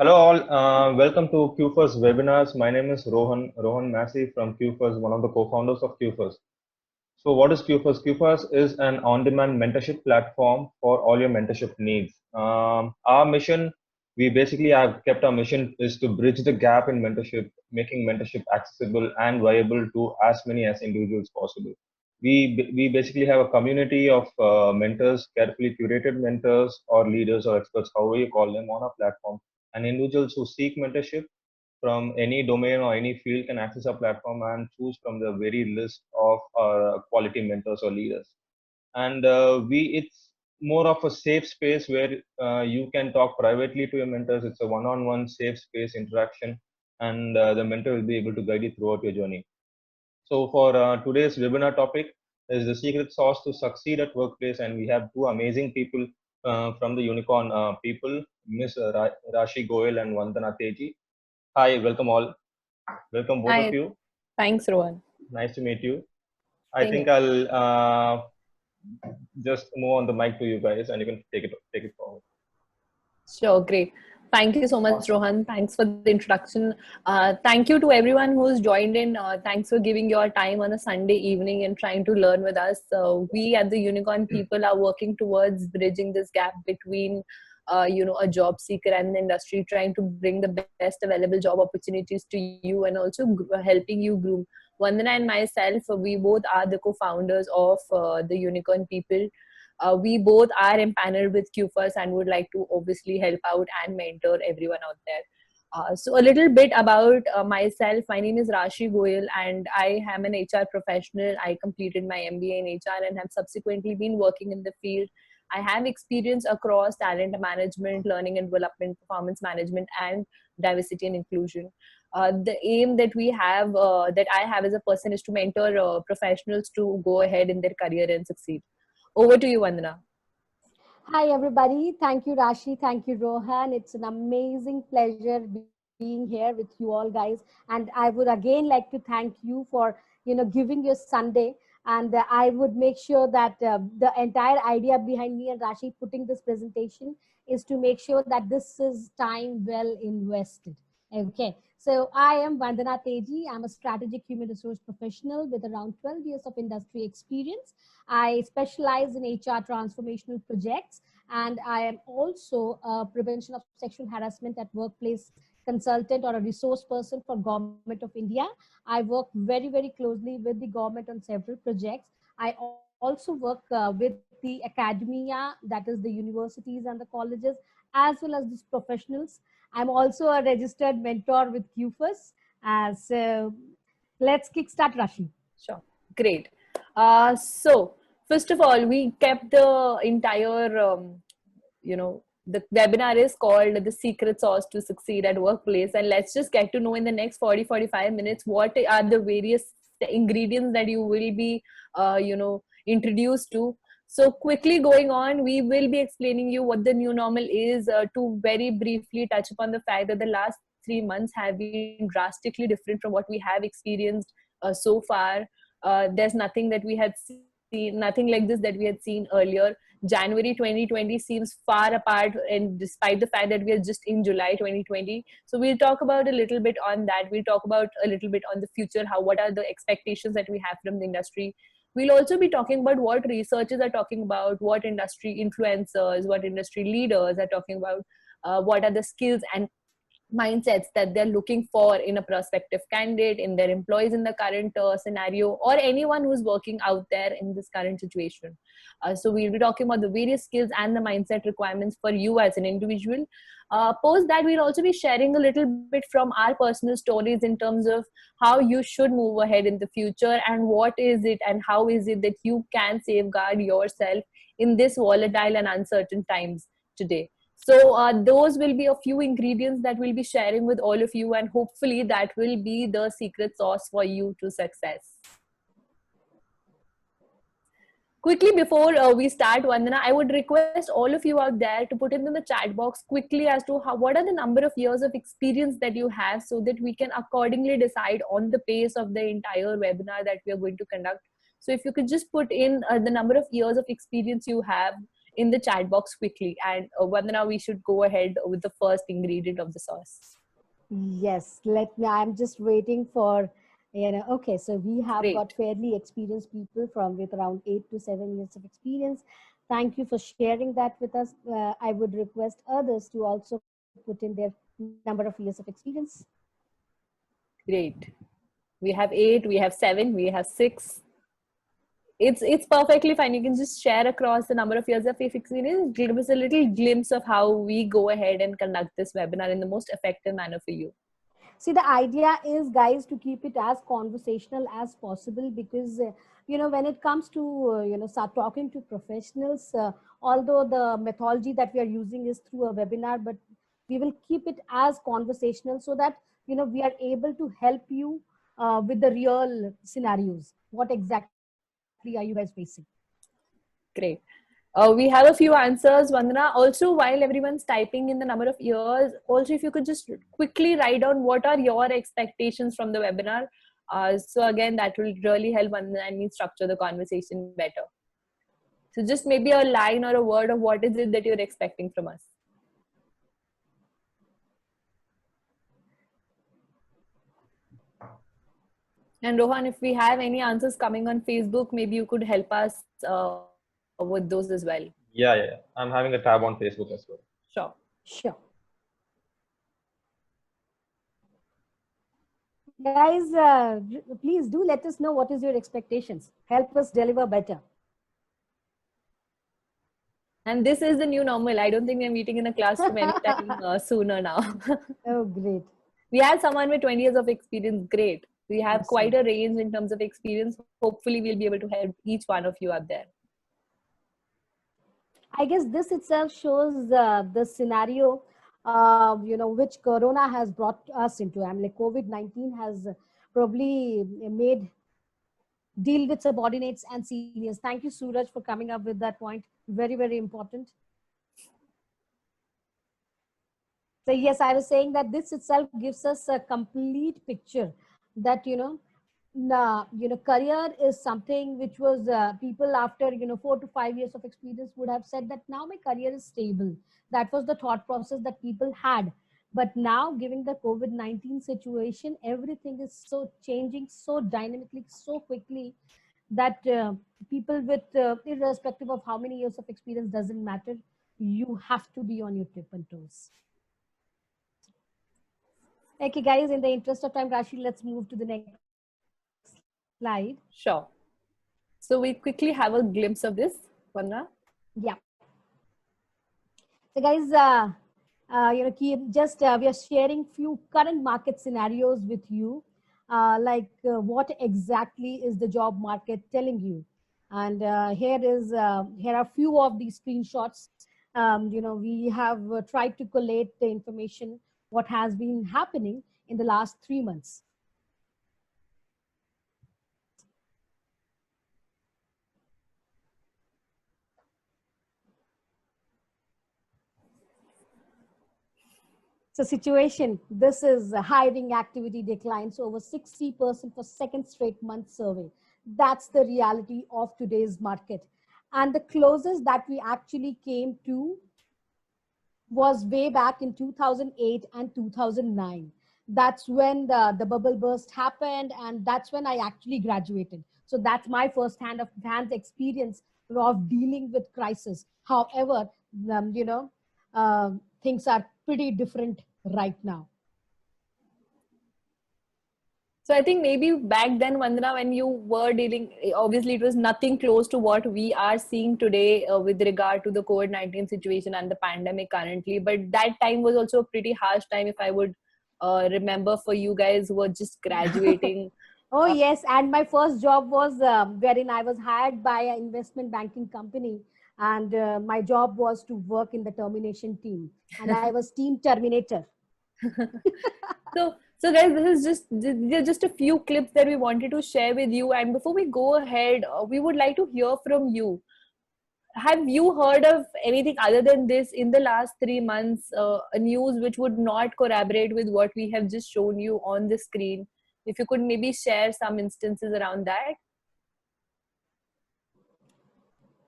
Hello all, welcome to QFirst webinars. My name is Rohan Massey from QFirst, one of the co-founders of QFirst. So what is QFirst? QFirst is an on-demand mentorship platform for all your mentorship needs. Our mission, we basically have kept our mission is to bridge the gap in mentorship, making mentorship accessible and viable to as many as individuals possible. We basically have a community of mentors, carefully curated mentors or leaders or experts, however you call them, on our platform, and individuals who seek mentorship from any domain or any field can access our platform and choose from the very list of quality mentors or leaders. And it's more of a safe space where you can talk privately to your mentors. It's a one-on-one safe space interaction, and the mentor will be able to guide you throughout your journey. So for today's webinar topic is the secret sauce to succeed at workplace, and we have two amazing people from the unicorn people, Miss Rashi Goel and Vandana Teji. Hi, welcome all. Welcome both of Hi, you. thanks, Rohan. Nice to meet you. I Same think here. I'll just move on the mic to you guys, and you can take it forward. Sure, great. Thank you so much, Awesome. Rohan. Thanks for the introduction. Thank you to everyone who's joined in. Thanks for giving your time on a Sunday evening and trying to learn with us. We at the Unicorn People are working towards bridging this gap between, a job seeker and the industry, trying to bring the best available job opportunities to you and also helping you groom. Vandana and myself, we both are the co-founders of the Unicorn People. We both are empaneled with QFirst and would like to obviously help out and mentor everyone out there. So a little bit about myself. My name is Rashi Goyal and I am an HR professional. I completed my MBA in HR and have subsequently been working in the field. I have experience across talent management, learning and development, performance management, and diversity and inclusion. The aim that we have, that I have as a person, is to mentor professionals to go ahead in their career and succeed. Over to you, Vandana. Hi, everybody. Thank you, Rashi. Thank you, Rohan. It's an amazing pleasure being here with you all, guys. And I would again like to thank you for, giving your Sunday. And I would make sure that the entire idea behind me and Rashi putting this presentation is to make sure that this is time well invested. Okay. So I am Vandana Teji. I'm a strategic human resource professional with around 12 years of industry experience. I specialize in HR transformational projects, and I am also a prevention of sexual harassment at workplace consultant or a resource person for Government of India. I work very, very closely with the government on several projects. I also work with the academia, that is the universities and the colleges, as well as these professionals. I'm also a registered mentor with QFirst. So let's kickstart, Rashi. Sure. Great. So, first of all, we kept the entire, the webinar is called The Secret Sauce to Succeed at Workplace. And let's just get to know in the next 40-45 minutes what are the various ingredients that you will be, introduced to. So quickly going on, we will be explaining you what the new normal is, to very briefly touch upon the fact that the last 3 months have been drastically different from what we have experienced so far. There's nothing that we had seen, nothing like this that we had seen earlier. January 2020 seems far apart, and despite the fact that we are just in July 2020. So we'll talk about a little bit on that. We'll talk about a little bit on the future, what are the expectations that we have from the industry. We'll also be talking about what researchers are talking about, what industry influencers, what industry leaders are talking about, what are the skills and mindsets that they're looking for in a prospective candidate, in their employees in the current scenario, or anyone who's working out there in this current situation. So we'll be talking about the various skills and the mindset requirements for you as an individual. Post that, we'll also be sharing a little bit from our personal stories in terms of how you should move ahead in the future, and what is it and how is it that you can safeguard yourself in this volatile and uncertain times today. So those will be a few ingredients that we'll be sharing with all of you, and hopefully that will be the secret sauce for you to success. Quickly, before we start, Vandana, I would request all of you out there to put it in the chat box quickly as to what are the number of years of experience that you have, so that we can accordingly decide on the pace of the entire webinar that we are going to conduct. So if you could just put in the number of years of experience you have in the chat box quickly. And Vandana, we should go ahead with the first ingredient of the sauce. Yes, let me. I'm just waiting for, okay, so we have got Great. fairly experienced people from with around 8 to 7 years of experience. Thank you for sharing that with us. I would request others to also put in their number of years of experience. Great. We have 8, we have 7, we have 6. It's perfectly fine. You can just share across the number of years of experience. Give us a little glimpse of how we go ahead and conduct this webinar in the most effective manner for you. See, the idea is, guys, to keep it as conversational as possible, because when it comes to start talking to professionals, although the methodology that we are using is through a webinar, but we will keep it as conversational so that we are able to help you with the real scenarios. What exactly are you guys facing? Great. We have a few answers, Vandana. Also, while everyone's typing in the number of years, also if you could just quickly write down what are your expectations from the webinar. So again, that will really help Vandana and me structure the conversation better. So just maybe a line or a word of what is it that you're expecting from us. And Rohan, if we have any answers coming on Facebook, maybe you could help us with those as well. Yeah. I'm having a tab on Facebook as well. Sure. Sure. Guys, please do let us know what is your expectations. Help us deliver better. And this is the new normal. I don't think we're meeting in a classroom anytime sooner now. Oh, great. We have someone with 20 years of experience. Great. We have Awesome. quite a range in terms of experience. Hopefully, we'll be able to help each one of you out there. I guess this itself shows the scenario, which Corona has brought us into. I mean, like COVID-19 has probably made deal with subordinates and seniors. Thank you, Suraj, for coming up with that point. Very, very important. So yes, I was saying that this itself gives us a complete picture that, career is something which was people after, 4 to 5 years of experience would have said that now my career is stable. That was the thought process that people had. But now, given the COVID-19 situation, everything is so changing so dynamically, so quickly that people with, irrespective of how many years of experience, doesn't matter. You have to be on your tip and toes. Okay, guys, in the interest of time, Rashi, let's move to the next slide. Sure. So we quickly have a glimpse of this, Vandana. Yeah. So, guys, we are sharing few current market scenarios with you, what exactly is the job market telling you. And here are few of these screenshots. We have tried to collate the information what has been happening in the last 3 months. So situation, this is hiring activity declines over 60% for second straight month survey. That's the reality of today's market. And the closest that we actually came to was way back in 2008 and 2009. That's when the bubble burst happened, and that's when I actually graduated. So that's my first-hand experience of dealing with crisis. However, things are pretty different right now. So I think maybe back then, Vandana, when you were dealing, obviously it was nothing close to what we are seeing today with regard to the COVID-19 situation and the pandemic currently. But that time was also a pretty harsh time, if I would remember, for you guys who were just graduating. Oh, yes. And my first job was wherein I was hired by an investment banking company. And my job was to work in the termination team. And I was team terminator. So guys, this is just a few clips that we wanted to share with you. And before we go ahead, we would like to hear from you. Have you heard of anything other than this in the last 3 months, a news which would not corroborate with what we have just shown you on the screen? If you could maybe share some instances around that.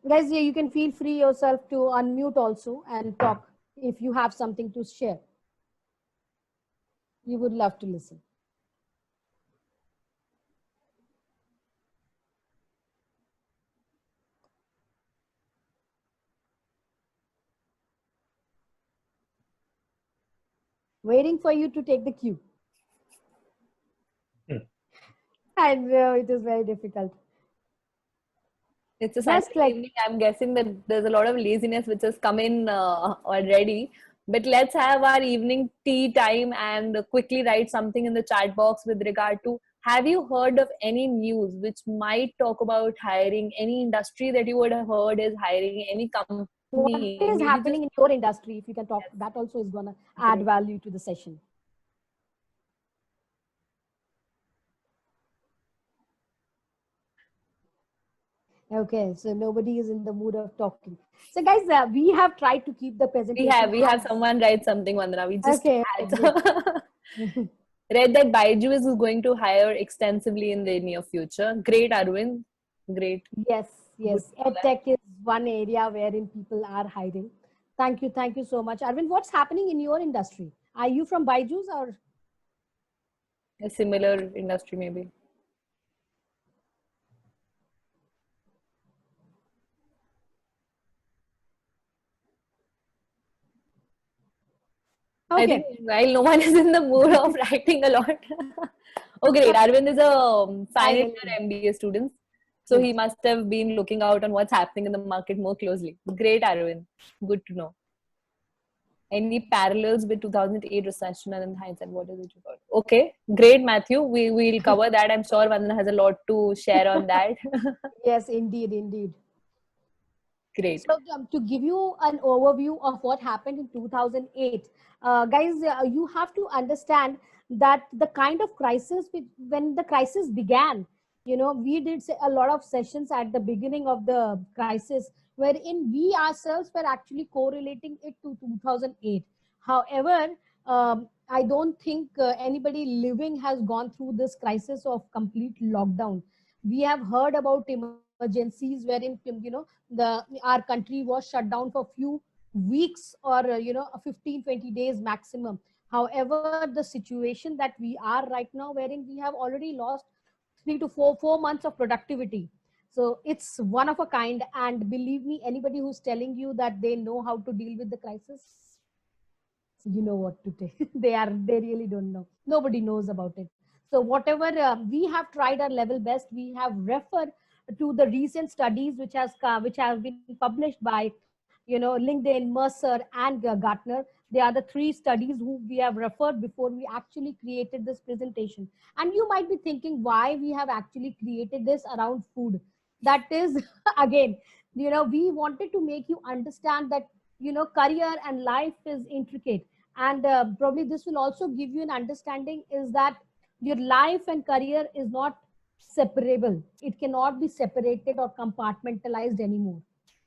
Guys, yeah, you can feel free yourself to unmute also and talk if you have something to share. We would love to listen. Waiting for you to take the cue. I know it is very difficult. It's a Just Sunday like, evening. I'm guessing that there's a lot of laziness which has come in already. But let's have our evening tea time and quickly write something in the chat box with regard to, have you heard of any news which might talk about hiring, any industry that you would have heard is hiring, any what company? is Maybe happening just, in your industry? If you can talk, yes, that also is going to add great. value to the session. Okay, so nobody is in the mood of talking. So, guys, we have tried to keep the presentation We have as someone write something, Vandana. We just okay. had Okay, good. read that Byju's is going to hire extensively in the near future. Great, Arvind. Great. Yes, Good yes. to know that. EdTech is one area wherein people are hiding. Thank you so much, Arvind. What's happening in your industry? Are you from Byju's or A similar industry, maybe. I think okay? while no one is in the mood of writing a lot. Oh, great. Arvind is a final Finally, year MBA student. So he great. must have been looking out on what's happening in the market more closely. Great, Arvind. Good to know. Any parallels with 2008 recession, and in hindsight, what is it about? Okay, great, Matthew. We will cover that. I'm sure Vandana has a lot to share on that. Yes, indeed, indeed. Great. So, to give you an overview of what happened in 2008, guys, you have to understand that the kind of crisis when the crisis began, we did a lot of sessions at the beginning of the crisis wherein we ourselves were actually correlating it to 2008. However, I don't think anybody living has gone through this crisis of complete lockdown. We have heard about emergencies wherein the our country was shut down for few weeks or 15 20 days maximum. However, the situation that we are right now wherein we have already lost 3 to 4 months of productivity, so it's one of a kind. And believe me, anybody who's telling you that they know how to deal with the crisis, you know what to take. They really don't know. Nobody knows about it. So whatever we have tried our level best, we have referred to the recent studies which have been published by LinkedIn, Mercer, and Gartner. They are the three studies who we have referred before we actually created this presentation. And you might be thinking why we have actually created this around food. That is again, we wanted to make you understand that career and life is intricate. And probably this will also give you an understanding is that your life and career is not separable. It cannot be separated or compartmentalized anymore.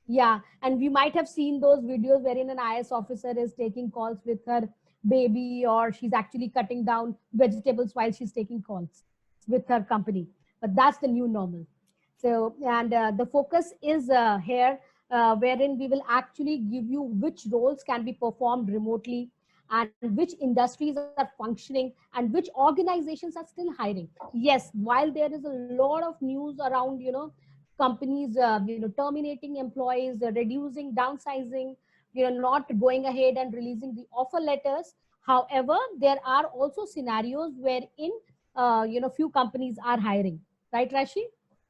Yeah, and we might have seen those videos wherein an IS officer is taking calls with her baby, or she's actually cutting down vegetables while she's taking calls with her company. But that's the new normal. So, and the focus is here, wherein we will actually give you which roles can be performed remotely, and which industries are functioning, and which organizations are still hiring. Yes, while there is a lot of news around companies terminating employees, reducing, downsizing, not going ahead and releasing the offer letters. However, there are also scenarios wherein few companies are hiring, right, Rashi?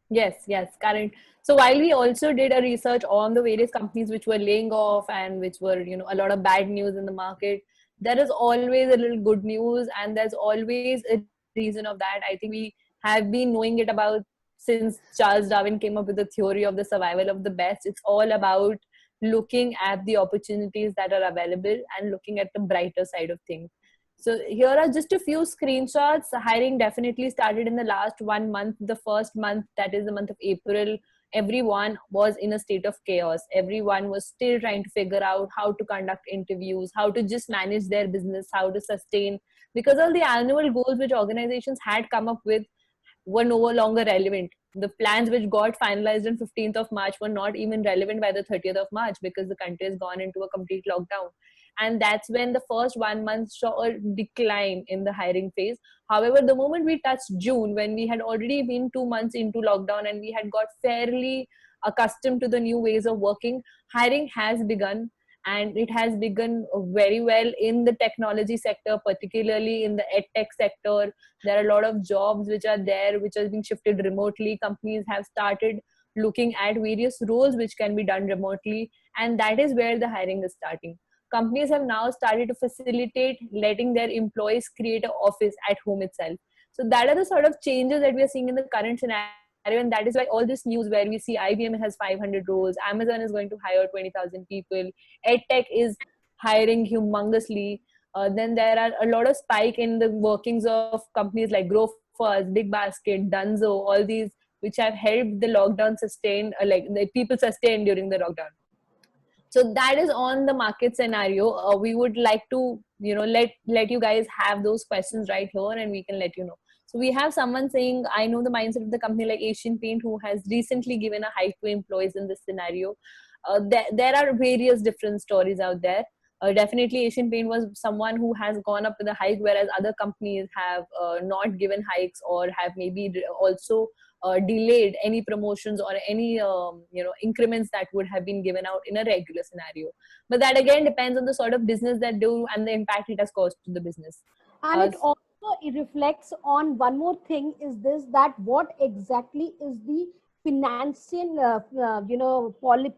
Yes, yes, current. So while we also did a research on the various companies which were laying off and which were, a lot of bad news in the market, there is always a little good news, and there's always a reason of that. I think we have been knowing it about since Charles Darwin came up with the theory of the survival of the best. It's all about looking at the opportunities that are available and looking at the brighter side of things. So here are just a few screenshots. Hiring definitely started in the last 1 month. The first month, that is the month of April, everyone was in a state of chaos. Everyone was still trying to figure out how to conduct interviews, how to just manage their business, how to sustain. Because all the annual goals which organizations had come up with were no longer relevant. The plans which got finalized on 15th of March were not even relevant by the 30th of March because the country has gone into a complete lockdown. And that's when the first 1 month saw a decline in the hiring phase. However, the moment we touched June, when we had already been 2 months into lockdown and we had got fairly accustomed to the new ways of working, hiring has begun, and it has begun very well in the technology sector, particularly in the edtech sector. There are a lot of jobs which are there, which are being shifted remotely. Companies have started looking at various roles which can be done remotely, and that is where the hiring is starting. Companies have now started to facilitate letting their employees create an office at home itself. So that are the sort of changes that we are seeing in the current scenario, and that is why all this news where we see IBM has 500 roles, Amazon is going to hire 20,000 people, EdTech is hiring humongously. Then there are a lot of spike in the workings of companies like Grofers, Big Basket, Dunzo, all these which have helped the lockdown sustain, like the people sustain during the lockdown. So that is on the market scenario. We would like to let you guys have those questions right here, and we can let you know. So we have someone saying, I know the mindset of the company like Asian Paint, who has recently given a hike to employees in this scenario. There are various different stories out there. Definitely Asian Paint was someone who has gone up with a hike, whereas other companies have not given hikes, or have maybe also delayed any promotions or any increments that would have been given out in a regular scenario. But that again depends on the sort of business that do and the impact it has caused to the business. And it also it reflects on one more thing, is this, that what exactly is the financial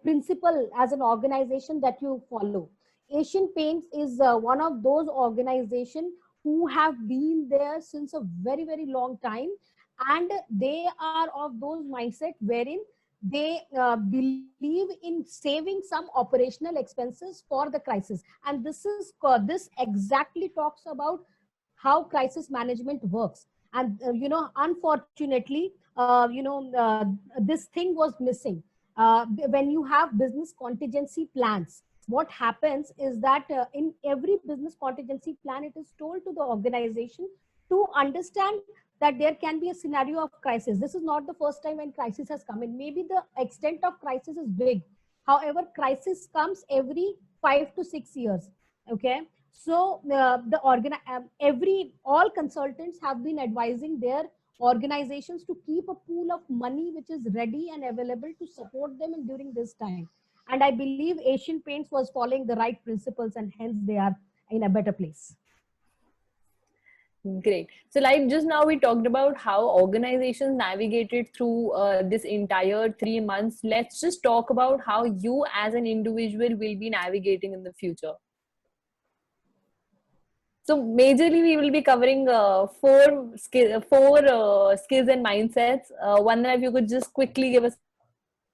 principle as an organization that you follow. Asian Paints is one of those organizations who have been there since a very, very long time, and they are of those mindset wherein they believe in saving some operational expenses for the crisis. And this exactly talks about how crisis management works. And unfortunately, this thing was missing. When you have business contingency plans, what happens is that in every business contingency plan, it is told to the organization to understand that there can be a scenario of crisis. This is not the first time when crisis has come in. Maybe the extent of crisis is big. However, crisis comes every 5 to 6 years. Okay. So all consultants have been advising their organizations to keep a pool of money which is ready and available to support them during this time. And I believe Asian Paints was following the right principles, and hence they are in a better place. Great. So like just now we talked about how organizations navigated through this entire 3 months. Let's just talk about how you as an individual will be navigating in the future. So majorly we will be covering four skills and mindsets. Vandana, if you could just quickly give us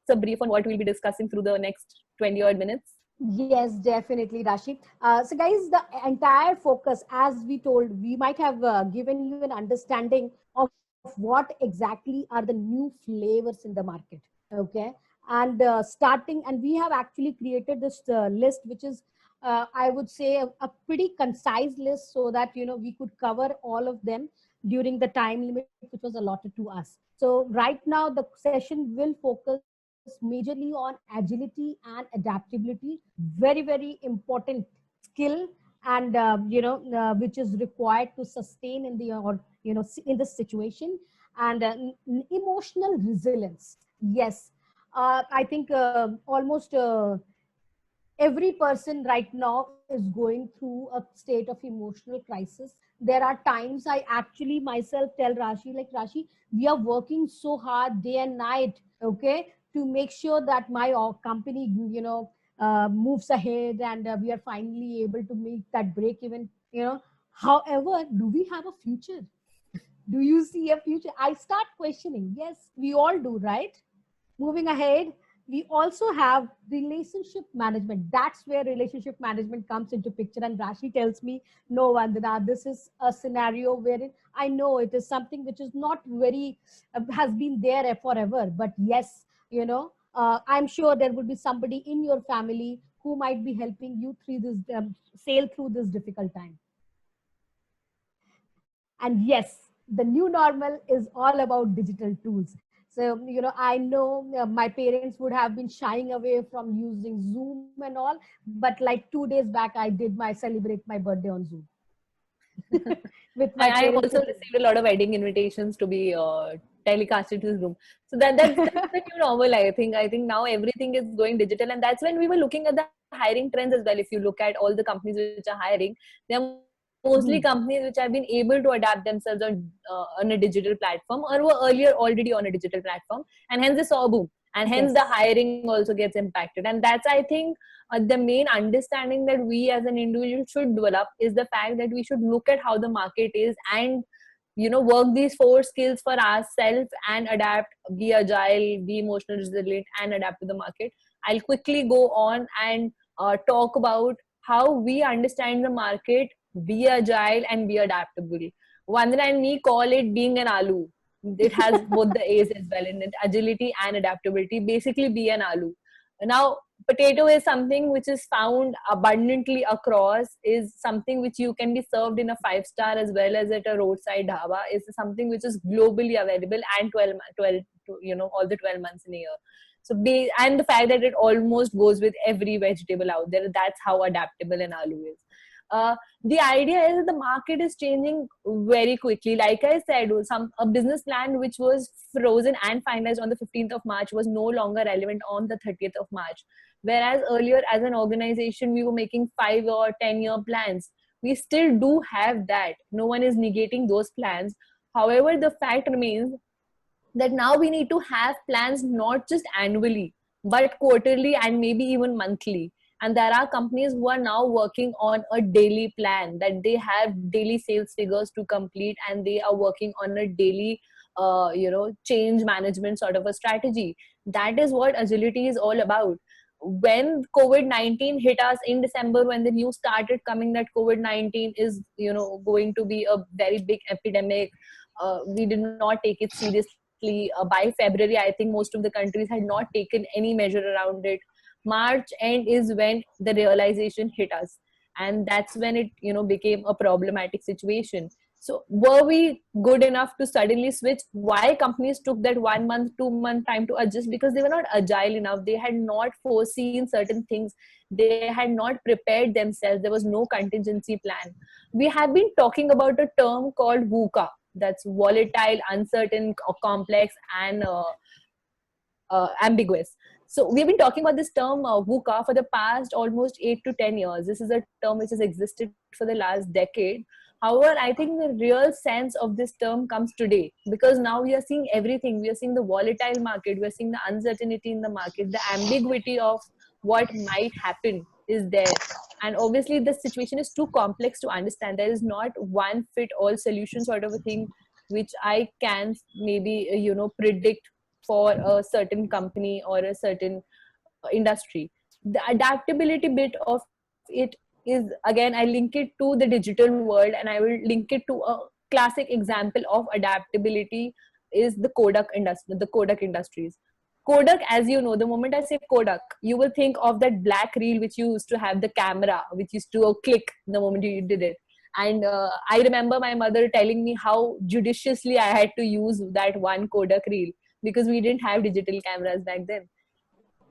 a brief on what we'll be discussing through the next 20 odd minutes. Yes, definitely, Rashi. So guys, the entire focus, as we told, we might have given you an understanding of what exactly are the new flavors in the market. Okay. And and we have actually created this list, which is, I would say, a pretty concise list, so that, we could cover all of them during the time limit which was allotted to us. So right now, the session will focus majorly on agility and adaptability, very, very important skill, and which is required to sustain in the in this situation. And emotional resilience. Yes, I think almost every person right now is going through a state of emotional crisis. There are times I actually myself tell Rashi, like, Rashi, we are working so hard day and night, okay, to make sure that my company moves ahead, and we are finally able to make that break even. However, do we have a future? Do you see a future? I start questioning. Yes, we all do, right? Moving ahead, we also have relationship management. That's where relationship management comes into picture. And Rashi tells me, no, Vandana, this is a scenario wherein I know it is something which is not very, has been there forever. But yes, I'm sure there will be somebody in your family who might be helping you through this, sail through this difficult time. And yes, the new normal is all about digital tools. So, I know my parents would have been shying away from using Zoom and all, but like 2 days back, I did my celebrate my birthday on Zoom with my I parents also sitting. received a lot of wedding invitations to be telecasted to Zoom. So that's the new normal. I think now everything is going digital, and that's when we were looking at the hiring trends as well. If you look at all the companies which are hiring, they are mostly companies which Hmm. have been able to adapt themselves on a digital platform, or were earlier already on a digital platform, and hence they saw a boom, and hence the Yes. hiring also gets impacted. And that's, I think, the main understanding that we as an individual should develop is the fact that we should look at how the market is, and work these four skills for ourselves and adapt, be agile, be emotional resilient, and adapt to the market. I'll quickly go on and talk about how we understand the market, be agile and be adaptable. Vandana and me call it being an aloo. It has both the A's as well in it, agility and adaptability. Basically, be an aloo. Now, potato is something which is found abundantly across, is something which you can be served in a 5-star as well as at a roadside dhaba, is something which is globally available, and 12 all the 12 months in a year. So and the fact that it almost goes with every vegetable out there, that's how adaptable an aloo is. The idea is that the market is changing very quickly. Like I said, a business plan which was frozen and finalized on the 15th of March was no longer relevant on the 30th of March. Whereas earlier, as an organization, we were making 5 or 10-year plans. We still do have that. No one is negating those plans. However, the fact remains that now we need to have plans not just annually but quarterly and maybe even monthly. And there are companies who are now working on a daily plan, that they have daily sales figures to complete, and they are working on a daily change management sort of a strategy. That is what agility is all about. When COVID-19 hit us in December, when the news started coming that COVID-19 is going to be a very big epidemic, we did not take it seriously. By February, I think most of the countries had not taken any measure around it. March end is when the realization hit us, and that's when it became a problematic situation. So were we good enough to suddenly switch? Why companies took that 1 month 2 month time to adjust? Because they were not agile enough, they had not foreseen certain things, they had not prepared themselves, there was no contingency plan. We have been talking about a term called VUCA, that's volatile, uncertain, complex, and ambiguous. So we've been talking about this term VUCA for the past almost 8 to 10 years. This is a term which has existed for the last decade. However, I think the real sense of this term comes today, because now we are seeing everything. We are seeing the volatile market, we are seeing the uncertainty in the market, the ambiguity of what might happen is there. And obviously, the situation is too complex to understand. There is not one fit all solution sort of a thing which I can maybe predict for a certain company or a certain industry. The adaptability bit of it is, again, I link it to the digital world, and I will link it to a classic example of adaptability is the Kodak industry, the Kodak Industries. Kodak, as you know, the moment I say Kodak, you will think of that black reel which used to have the camera, which used to click the moment you did it. And I remember my mother telling me how judiciously I had to use that one Kodak reel, because we didn't have digital cameras back then.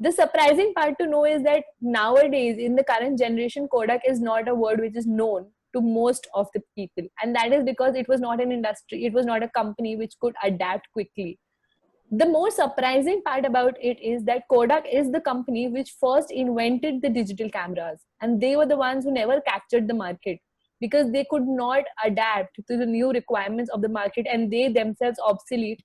The surprising part to know is that nowadays, in the current generation, Kodak is not a word which is known to most of the people. And that is because it was not an industry, it was not a company which could adapt quickly. The more surprising part about it is that Kodak is the company which first invented the digital cameras, and they were the ones who never captured the market because they could not adapt to the new requirements of the market, and they themselves obsolete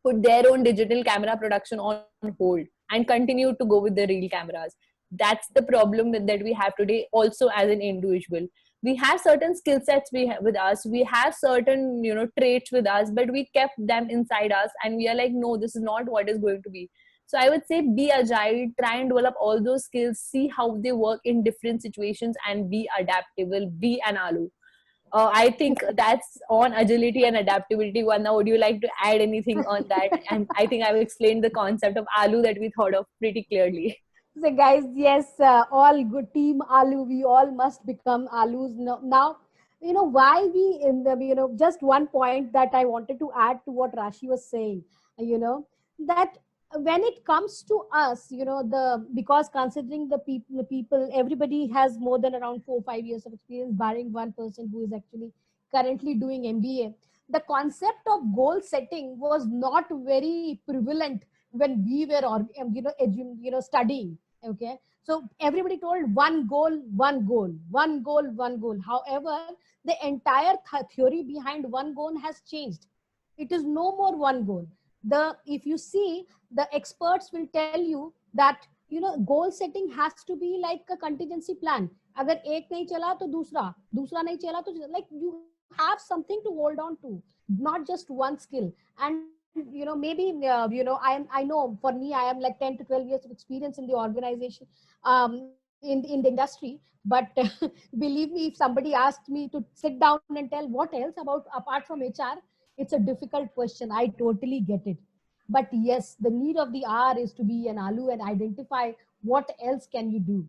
put their own digital camera production on hold and continue to go with the real cameras. That's the problem that we have today also as an individual. We have certain skill sets with us, we have certain traits with us, but we kept them inside us, and we are like, no, this is not what is going to be. So I would say be agile, try and develop all those skills, see how they work in different situations, and be adaptable, be an alu. I think that's on agility and adaptability. Now, would you like to add anything on that? And I think I've explained the concept of ALU that we thought of pretty clearly. So, guys, yes, all good team Alu. We all must become Alus now. why we in the, just one point that I wanted to add to what Rashi was saying, that when it comes to us, because considering the people, everybody has more than around 4 or 5 years of experience, barring one person who is actually currently doing MBA. The concept of goal setting was not very prevalent when we were, or studying. Okay, so everybody told one goal, one goal, one goal, one goal. However, the entire theory behind one goal has changed. It is no more one goal. The If you see, the experts will tell you that goal setting has to be like a contingency plan. Agar ek nahi chala to dusra nahi chala to, like, you have something to hold on to, not just one skill. And maybe I know, for me, I am like 10 to 12 years of experience in the organization, in the industry. But believe me, if somebody asked me to sit down and tell what else about apart from HR, it's a difficult question. I totally get it. But yes, the need of the hour is to be an alu and identify what else can you do.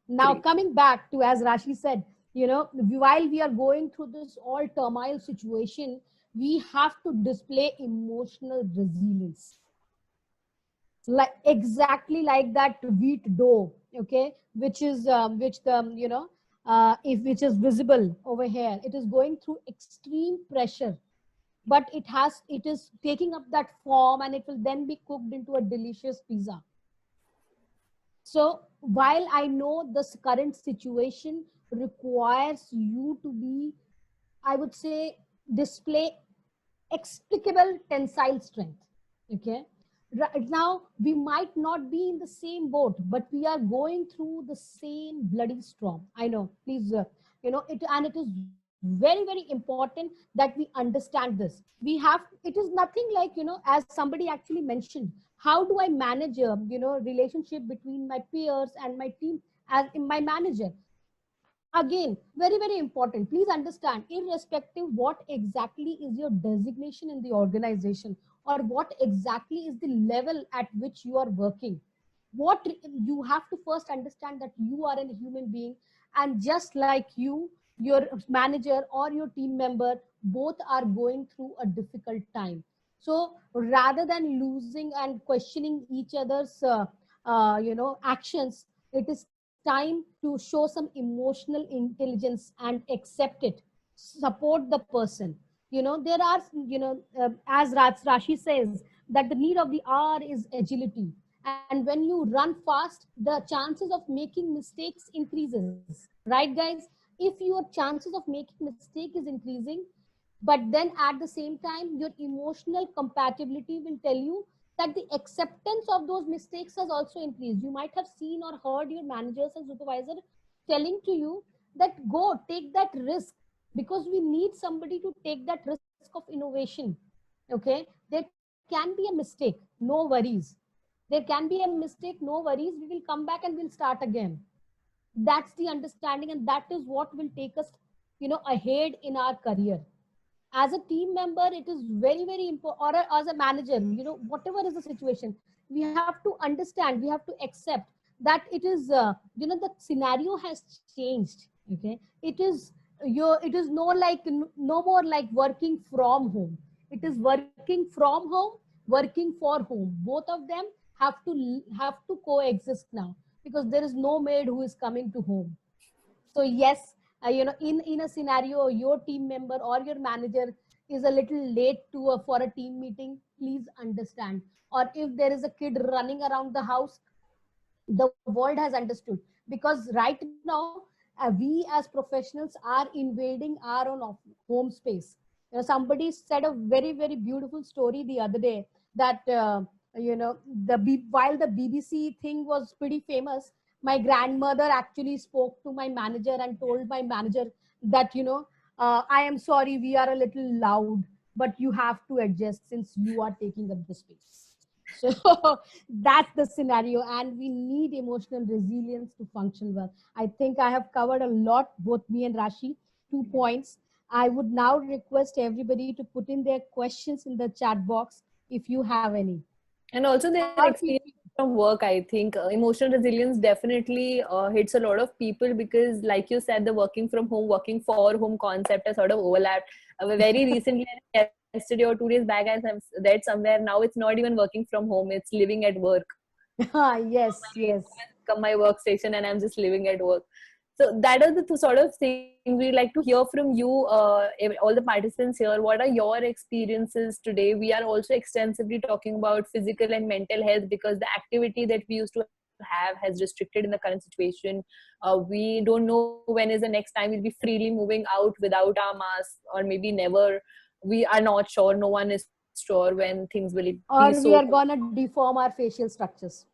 Now, Great. coming back to, as Rashi said, while we are going through this all turmoil situation, we have to display emotional resilience, like exactly like that wheat dough, okay, which is which the if which is visible over here, it is going through extreme pressure, but it is taking up that form, and it will then be cooked into a delicious pizza. So while I know this current situation requires you to be, I would say, display explicable tensile strength. Okay. Right now, we might not be in the same boat, but we are going through the same bloody storm. I know. Please, and it is very, very important that we understand this. We have, it is nothing like, as somebody actually mentioned, how do I manage a, relationship between my peers and my team as in my manager? Again, very, very important. Please understand, irrespective what exactly is your designation in the organization, or what exactly is the level at which you are working, what you have to first understand that you are a human being, and just like you, your manager or your team member, both are going through a difficult time. So rather than losing and questioning each other's actions, it is time to show some emotional intelligence and accept it, support the person. There are, as Rashi says, that the need of the hour is agility. And when you run fast, the chances of making mistakes increases, right, guys? If your chances of making mistake is increasing, but then at the same time, your emotional compatibility will tell you that the acceptance of those mistakes has also increased. You might have seen or heard your managers and supervisor telling to you that go take that risk, because we need somebody to take that risk of innovation. Okay, there can be a mistake, no worries. There can be a mistake, no worries. We will come back and we'll start again. That's the understanding, and that is what will take us, ahead in our career. As a team member, it is very, very important, or as a manager, whatever is the situation, we have to understand, we have to accept that it is the scenario has changed. Okay, it is no more like working from home. It is working from home, working for home. Both of them have to coexist now, because there is no maid who is coming to home. So yes, in a scenario, your team member or your manager is a little late to for a team meeting, please understand. Or if there is a kid running around the house, the world has understood, because right now, we as professionals are invading our own home space. Somebody said a very, very beautiful story the other day, that while the BBC thing was pretty famous, my grandmother actually spoke to my manager and told my manager that, I am sorry, we are a little loud, but you have to adjust since you are taking up the space. So that's the scenario, and we need emotional resilience to function well. I think I have covered a lot, both me and Rashi, 2 points. I would now request everybody to put in their questions in the chat box if you have any. And also their Or feel experience free. from work, I think emotional resilience definitely hits a lot of people because, like you said, the working from home, working for home concept has sort of overlapped. Very recently, yesterday or 2 days back, I read somewhere now it's not even working from home; it's living at work. Yes, yes. Come my workstation and I'm just living at work. So that are the two sort of things we like to hear from you, all the participants here. What are your experiences today? We are also extensively talking about physical and mental health because the activity that we used to have has restricted in the current situation. We don't know when is the next time we'll be freely moving out without our mask, or maybe never. We are not sure. No one is sure when things will be Or so. we are gonna deform our facial structures.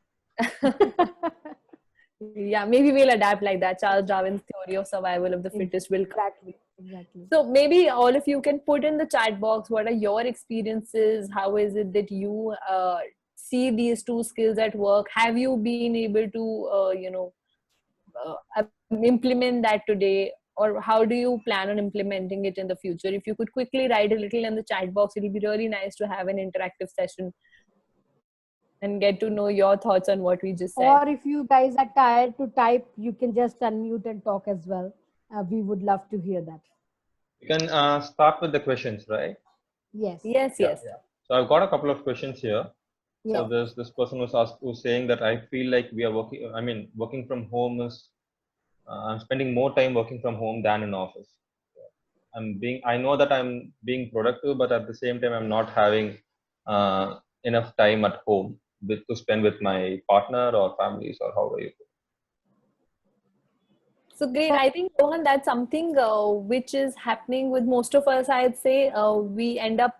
Yeah, maybe we'll adapt like that. Charles Darwin's theory of survival of the fittest will come. Exactly, exactly. So maybe all of you can put in the chat box what are your experiences? How is it that you see these two skills at work? Have you been able to, implement that today? Or how do you plan on implementing it in the future? If you could quickly write a little in the chat box, it'll be really nice to have an interactive session and get to know your thoughts on what we just said. Or if you guys are tired to type, you can just unmute and talk as well. We would love to hear that. You can start with the questions, right? Yes. Yes, Yeah, yes. yeah. So I've got a couple of questions here. So Yeah. there's this person who's saying that I feel like we are working. I mean, working from home is I'm spending more time working from home than in office. I know that I'm being productive, but at the same time, I'm not having enough time at home to spend with my partner or families or however you. So great. I think, Rohan, that's something which is happening with most of us. I'd say we end up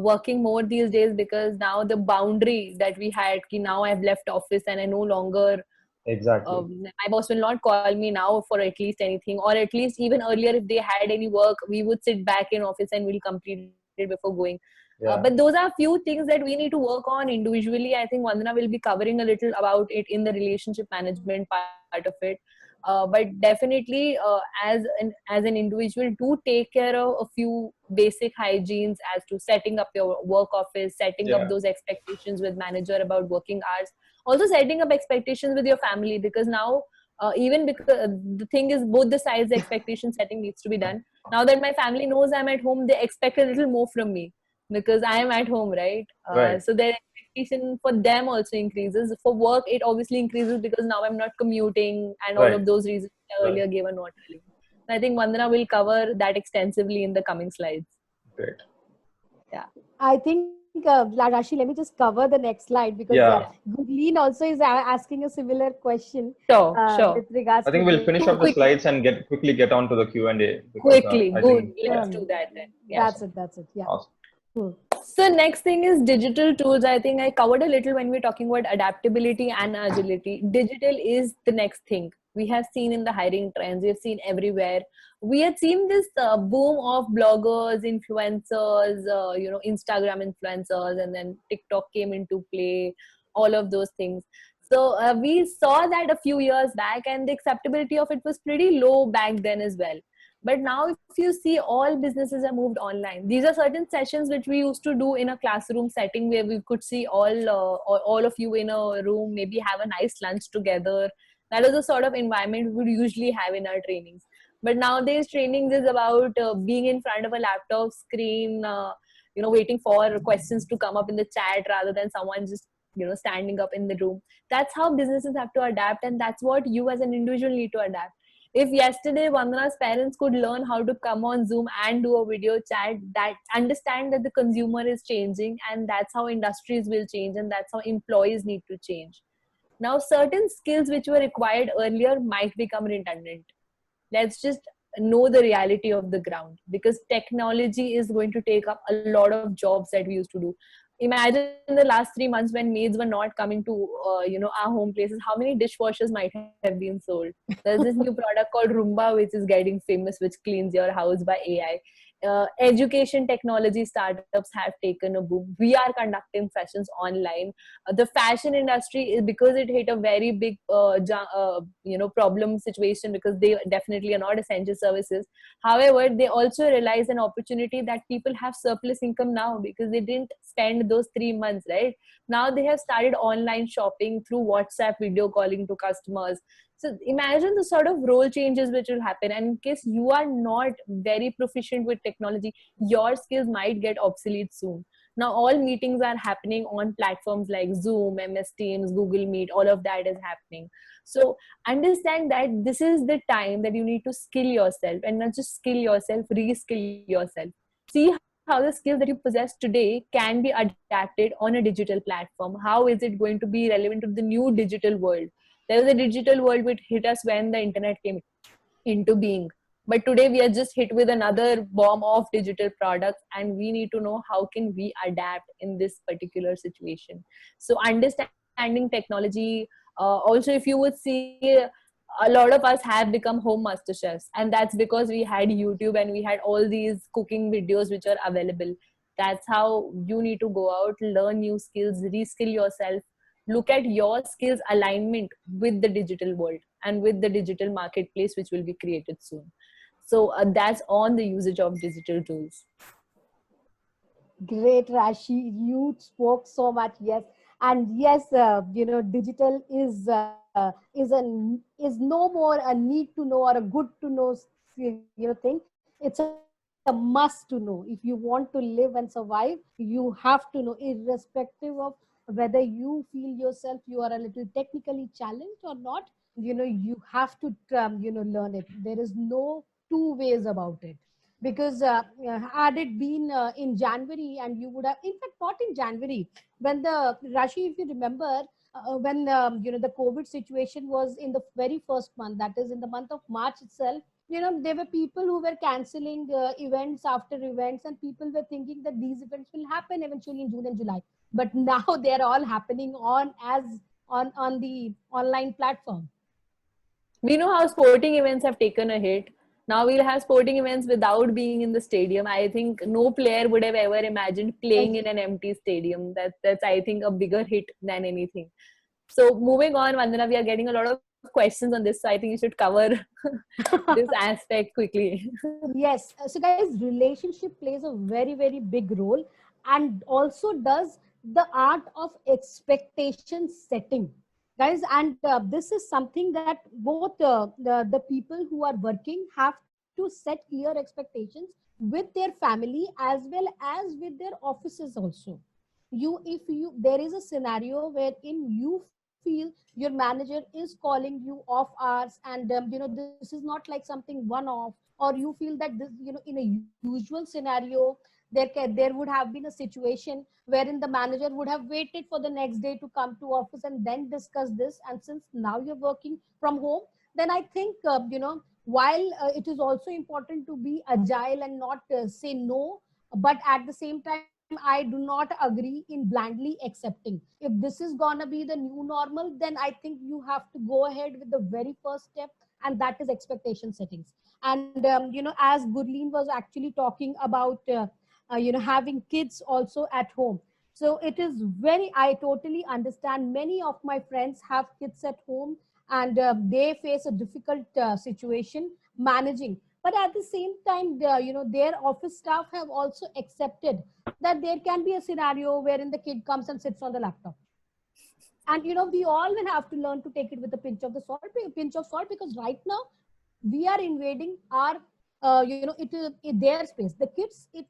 working more these days because now the boundary that we had, ki now I've left office and I no longer, Exactly. my boss will not call me now for at least anything, or at least even earlier, if they had any work, we would sit back in office and we'll complete it before going. Yeah. But those are few things that we need to work on individually. I think Vandana will be covering a little about it in the relationship management part of it. But definitely, as an individual, do take care of a few basic hygienes as to setting up your work office, setting up Yeah. those expectations with manager about working hours, also setting up expectations with your family, because now even because the thing is both the sides the expectation setting needs to be done. Now that my family knows I'm at home, they expect a little more from me because I am at home, right? Right. So their expectation for them also increases. For work, it obviously increases because now I'm not commuting and all Right. of those reasons I Right. earlier gave are not telling. I think Vandana will cover that extensively in the coming slides. Great. Yeah. I think, Rashi, let me just cover the next slide because Yeah. Gurleen also is asking a similar question Sure, with sure. regards I to think we'll this. finish off the Quick, slides and quickly get on to the Q&A because quickly, I good. think Let's yeah. do that then. Yeah. Awesome. That's it. Yeah. Awesome. Cool. So next thing is digital tools. I think I covered a little when we are talking about adaptability and agility. Digital is the next thing we have seen in the hiring trends. We have seen everywhere. We had seen this boom of bloggers, influencers, Instagram influencers, and then TikTok came into play. All of those things. So we saw that a few years back, and the acceptability of it was pretty low back then as well. But now, if you see, all businesses have moved online. These are certain sessions which we used to do in a classroom setting where we could see all of you in a room, maybe have a nice lunch together. That is the sort of environment we would usually have in our trainings. But nowadays, trainings is about being in front of a laptop screen, waiting for questions to come up in the chat rather than someone just standing up in the room. That's how businesses have to adapt, and that's what you as an individual need to adapt. If yesterday Vandana's parents could learn how to come on Zoom and do a video chat, that understand that the consumer is changing, and that's how industries will change, and that's how employees need to change. Now, certain skills which were required earlier might become redundant. Let's just know the reality of the ground, because technology is going to take up a lot of jobs that we used to do. Imagine in the last 3 months when maids were not coming to our home places, how many dishwashers might have been sold. There's this new product called Roomba which is getting famous, which cleans your house by AI. education technology startups have taken a boom. We are conducting sessions online. The fashion industry is, because it hit a very big problem situation, because they definitely are not essential services. However, they also realize an opportunity that people have surplus income now, because they didn't spend those 3 months, right? Now they have started online shopping through WhatsApp video calling to customers. So imagine the sort of role changes which will happen. And in case you are not very proficient with technology, your skills might get obsolete soon. Now all meetings are happening on platforms like Zoom, MS Teams, Google Meet. All of that is happening. So understand that this is the time that you need to skill yourself, and not just skill yourself, reskill yourself. See how the skills that you possess today can be adapted on a digital platform. How is it going to be relevant to the new digital world? There was a digital world which hit us when the internet came into being. But today we are just hit with another bomb of digital products, and we need to know how can we adapt in this particular situation. So understanding technology, also if you would see, a lot of us have become home master chefs, and that's because we had YouTube and we had all these cooking videos which are available. That's how you need to go out, learn new skills, reskill yourself, look at your skills alignment with the digital world and with the digital marketplace which will be created soon. So that's on the usage of digital tools. Great, Rashi. You spoke so much. Yes, and yes, digital is no more a need to know or a good to know thing. It's a must to know. If you want to live and survive, you have to know, irrespective of whether you feel yourself you are a little technically challenged or not. You have to learn it. There is no two ways about it, because had it been in January, and you would have, in fact, not in January, when the Rashi, if you remember, when the COVID situation was in the very first month, that is in the month of March itself. There were people who were canceling events after events, and people were thinking that these events will happen eventually in June and July. But now they are all happening on the online platform. We know how sporting events have taken a hit. Now we'll have sporting events without being in the stadium. I think no player would have ever imagined playing in an empty stadium. That's I think a bigger hit than anything. So moving on, Vandana, we are getting a lot of questions on this, so I think you should cover this aspect quickly. Yes. So, guys, relationship plays a very, very big role, and also does the art of expectation setting, guys. And this is something that both the people who are working have to set clear expectations with their family as well as with their offices also. If you there is a scenario wherein you feel your manager is calling you off hours, and this is not like something one off, or you feel that this, in a usual scenario, there would have been a situation wherein the manager would have waited for the next day to come to office and then discuss this. And since now you're working from home, then I think while it is also important to be agile and not say no, but at the same time I do not agree in blindly accepting. If this is gonna be the new normal, then I think you have to go ahead with the very first step, and that is expectation settings. And as Gurleen was actually talking about having kids also at home, so it is very, I totally understand, many of my friends have kids at home, and they face a difficult situation managing. But at the same time, their office staff have also accepted that there can be a scenario wherein the kid comes and sits on the laptop. And we all will have to learn to take it with a pinch of salt, because right now we are invading our their space.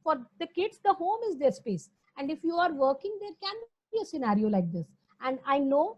For the kids, the home is their space. And if you are working, there can be a scenario like this. And I know,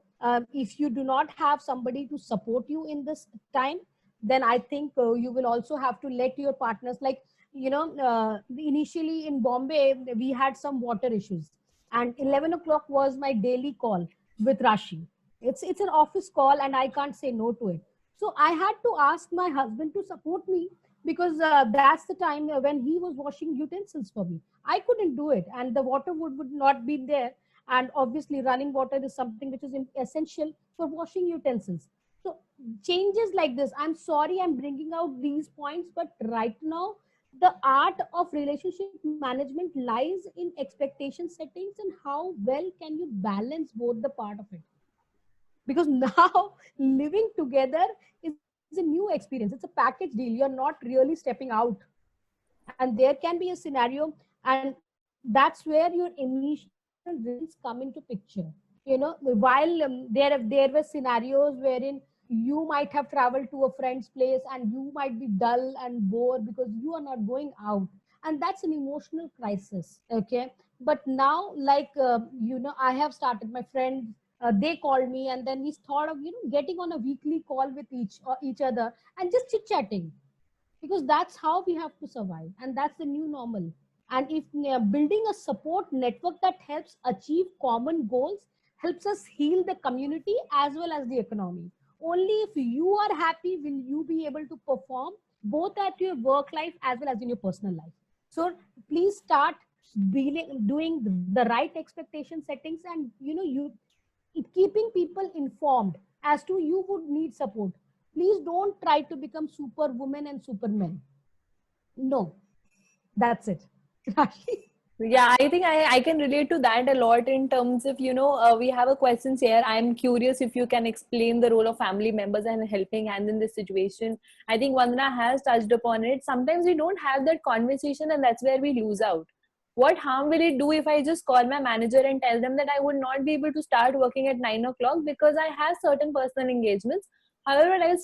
if you do not have somebody to support you in this time, then I think you will also have to let your partners, like, initially in Bombay we had some water issues, and 11 o'clock was my daily call with Rashi. It's an office call, and I can't say no to it. So I had to ask my husband to support me, because that's the time when he was washing utensils for me. I couldn't do it, and the water would not be there. And obviously running water is something which is essential for washing utensils. So changes like this, I'm sorry I'm bringing out these points, but right now The art of relationship management lies in expectation settings and how well can you balance both the part of it. Because now living together is a new experience. It's a package deal. You're not really stepping out, and there can be a scenario, and that's where your emotional resilience come into picture. While there were scenarios wherein you might have traveled to a friend's place and you might be dull and bored because you are not going out, and that's an emotional crisis. Okay, but now, like, I have started, my friend, they called me, and then we thought of getting on a weekly call with each other and just chit chatting, because that's how we have to survive, and that's the new normal. And if building a support network that helps achieve common goals helps us heal the community as well as the economy. Only if you are happy will you be able to perform both at your work life as well as in your personal life. So please start doing the right expectation settings, and you keeping people informed as to you would need support. Please don't try to become superwoman and superman. No, that's it. Rashi? Yeah, I think I can relate to that a lot in terms of, we have a questions here. I'm curious if you can explain the role of family members and helping hand in this situation. I think Vandana has touched upon it. Sometimes we don't have that conversation, and that's where we lose out. What harm will it do if I just call my manager and tell them that I would not be able to start working at 9 o'clock because I have certain personal engagements? However, I will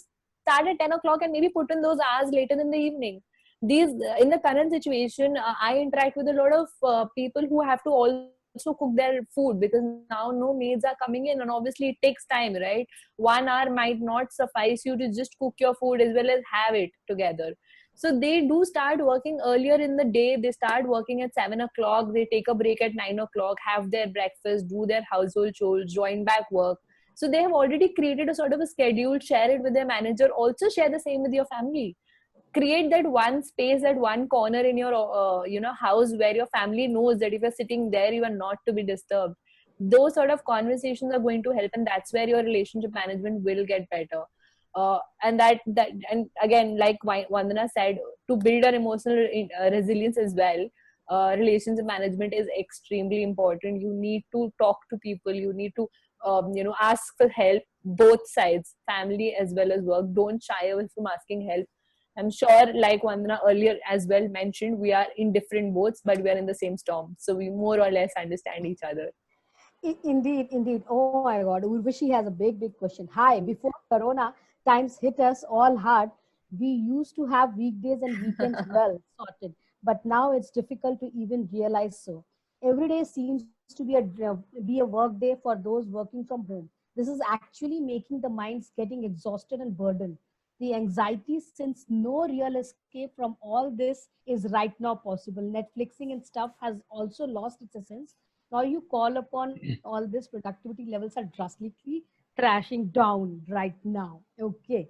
start at 10 o'clock and maybe put in those hours later in the evening. These In the current situation, I interact with a lot of people who have to also cook their food, because now no maids are coming in, and obviously it takes time, right? 1 hour might not suffice you to just cook your food as well as have it together. So they do start working earlier in the day. They start working at 7 o'clock, they take a break at 9 o'clock, have their breakfast, do their household chores, join back work. So they have already created a sort of a schedule, share it with their manager, also share the same with your family. Create that one space, that one corner in your house where your family knows that if you're sitting there, you are not to be disturbed. Those sort of conversations are going to help, and that's where your relationship management will get better. And again, like Vandana said, to build our emotional resilience as well, relationship management is extremely important. You need to talk to people, you need to ask for help, both sides, family as well as work. Don't shy away from asking help. I'm sure, like Vandana earlier as well mentioned, we are in different boats, but we are in the same storm. So we more or less understand each other. Indeed, indeed. Oh my God. Urvashi has a big, big question. Hi, before Corona times hit us all hard, we used to have weekdays and weekends well sorted. But now it's difficult to even realize so. Every day seems to be a work day for those working from home. This is actually making the minds getting exhausted and burdened. The anxiety, since no real escape from all this is right now possible. Netflixing and stuff has also lost its essence. Now you call upon all this, productivity levels are drastically crashing down right now. Okay.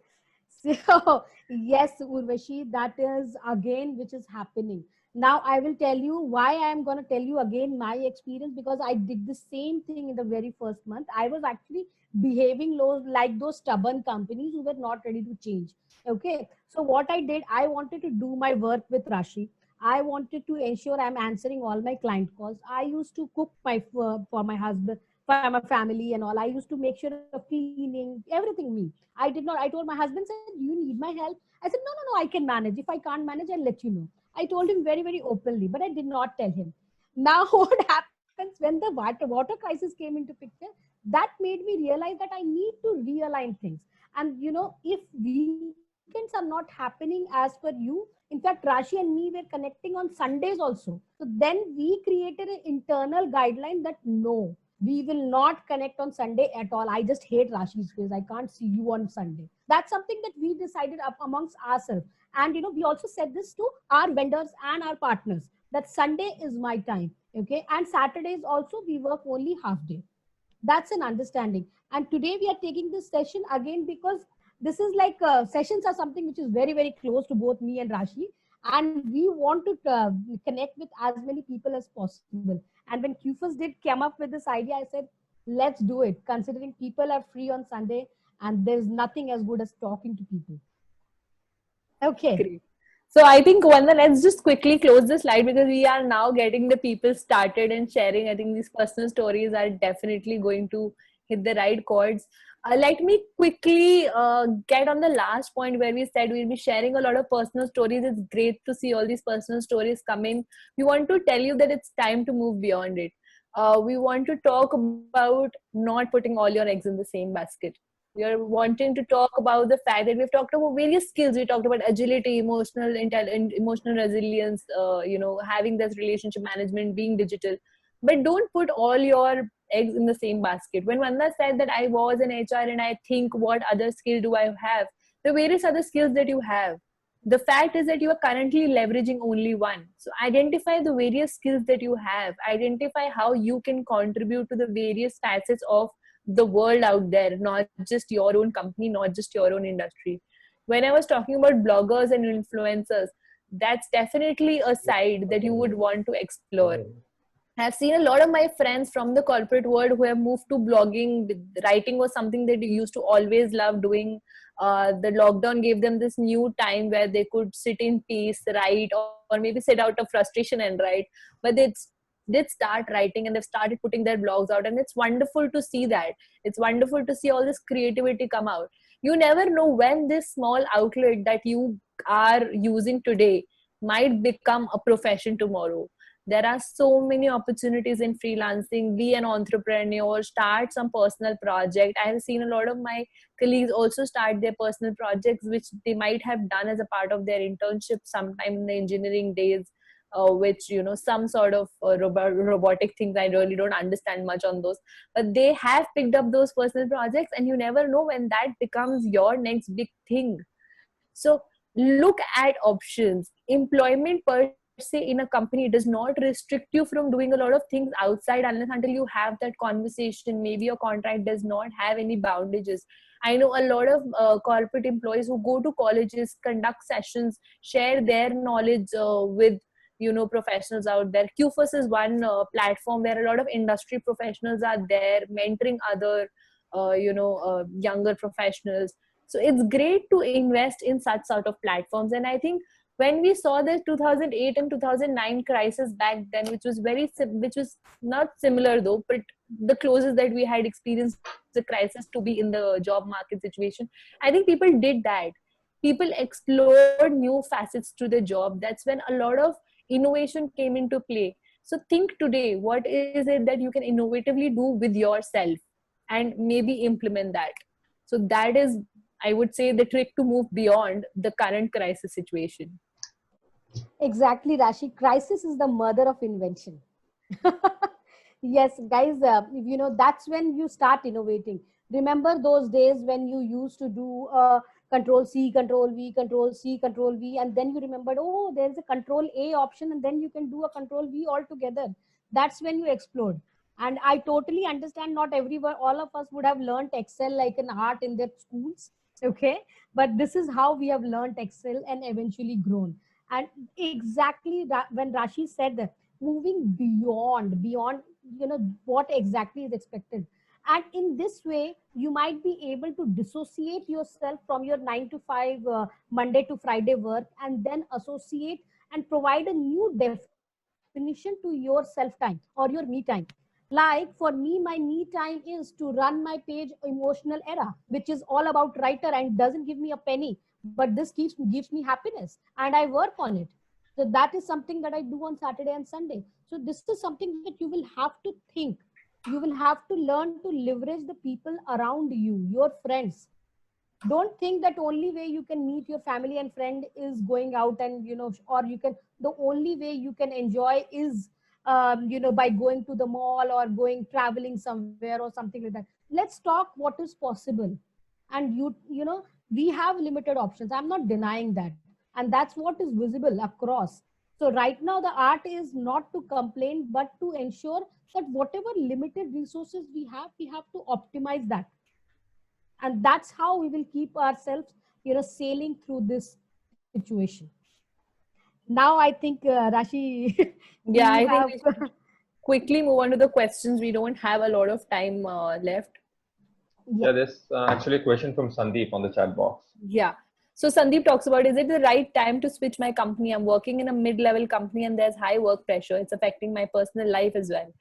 So, yes, Urvashi, that is again which is happening. Now, I will tell you why I am going to tell you again my experience, because I did the same thing in the very first month. I was actually behaving like those stubborn companies who were not ready to change. Okay. So, what I did, I wanted to do my work with Rashi. I wanted to ensure I'm answering all my client calls. I used to cook for my husband, for my family and all. I used to make sure of cleaning, everything me. I did not, I told my husband, said, "Do you need my help?" I said, "No, no, no, I can manage. If I can't manage, I'll let you know." I told him very, very openly, but I did not tell him. Now, what happens when the water crisis came into picture? That made me realize that I need to realign things. And if weekends are not happening as per you, in fact, Rashi and me were connecting on Sundays also. So then we created an internal guideline that no, we will not connect on Sunday at all. I just hate Rashi's face. I can't see you on Sunday. That's something that we decided up amongst ourselves. And we also said this to our vendors and our partners, that Sunday is my time. Okay. And Saturdays also we work only half day. That's an understanding. And today we are taking this session again because this is like sessions are something which is very, very close to both me and Rashi. And we want to connect with as many people as possible. And when QFIS did come up with this idea, I said, let's do it, considering people are free on Sunday and there's nothing as good as talking to people. Okay. Great. So I think Vanda, let's just quickly close the slide because we are now getting the people started and sharing. I think these personal stories are definitely going to hit the right chords. Let me quickly get on the last point where we said we'll be sharing a lot of personal stories. It's great to see all these personal stories coming. We want to tell you that it's time to move beyond it. We want to talk about not putting all your eggs in the same basket. We are wanting to talk about the fact that we've talked about various skills. We talked about agility, emotional resilience, having this relationship management, being digital. But don't put all your eggs in the same basket. When Vanda said that I was an HR and I think what other skill do I have, the various other skills that you have, the fact is that you are currently leveraging only one. So identify the various skills that you have, identify how you can contribute to the various facets of the world out there, not just your own company, not just your own industry. When I was talking about bloggers and influencers, that's definitely a side that you would want to explore. I've seen a lot of my friends from the corporate world who have moved to blogging. Writing was something that they used to always love doing. The lockdown gave them this new time where they could sit in peace, write, or maybe sit out of frustration and write. But they did start writing and they've started putting their blogs out. And it's wonderful to see that. It's wonderful to see all this creativity come out. You never know when this small outlet that you are using today might become a profession tomorrow. There are so many opportunities in freelancing. Be an entrepreneur, start some personal project. I have seen a lot of my colleagues also start their personal projects which they might have done as a part of their internship sometime in the engineering days, which some sort of robotic things. I really don't understand much on those, but they have picked up those personal projects, and you never know when that becomes your next big thing. So look at options. Employment per se in a company does not restrict you from doing a lot of things outside unless until you have that conversation. Maybe your contract does not have any boundaries. I know a lot of corporate employees who go to colleges, conduct sessions, share their knowledge with professionals out there. QFOS is one platform where a lot of industry professionals are there mentoring other younger professionals. So it's great to invest in such sort of platforms. And I think when we saw the 2008 and 2009 crisis back then, which was not similar though, but the closest that we had experienced the crisis to be in the job market situation, I think people did that. People explored new facets to the job. That's when a lot of innovation came into play. So think today, what is it that you can innovatively do with yourself and maybe implement that. So that is, I would say, the trick to move beyond the current crisis situation. Exactly, Rashi. Crisis is the mother of invention. Yes, guys, that's when you start innovating. Remember those days when you used to do control C, control V, control C, control V, and then you remembered, oh, there's a control A option, and then you can do a control V altogether. That's when you explode. And I totally understand not everyone, all of us would have learned Excel like an art in their schools. Okay. But this is how we have learned Excel and eventually grown. And exactly when Rashi said that, moving beyond what exactly is expected. And in this way you might be able to dissociate yourself from your 9 to 5 Monday to Friday work, and then associate and provide a new definition to your self time or your me time. Like for me, my me time is to run my page Emotional Era, which is all about writer and doesn't give me a penny, but this gives me happiness and I work on it. So that is something that I do on Saturday and Sunday. So this is something that you will have to think. You will have to learn to leverage the people around you, your friends. Don't think that only way you can meet your family and friend is going out, and or you can, the only way you can enjoy is by going to the mall or going traveling somewhere or something like that. Let's talk what is possible. And we have limited options, I'm not denying that, and that's what is visible across. So right now the art is not to complain but to ensure that whatever limited resources we have to optimize that. And that's how we will keep ourselves sailing through this situation. Now I think Rashi, Yeah, we I think have we should quickly move on to the questions. We don't have a lot of time left. Yeah, yeah. there's actually a question from Sandeep on the chat box. Yeah. So Sandeep talks about, is it the right time to switch my company? I'm working in a mid-level company and there's high work pressure. It's affecting my personal life as well.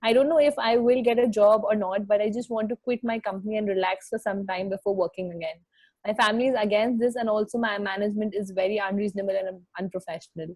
I don't know if I will get a job or not, but I just want to quit my company and relax for some time before working again. My family is against this, and also my management is very unreasonable and unprofessional.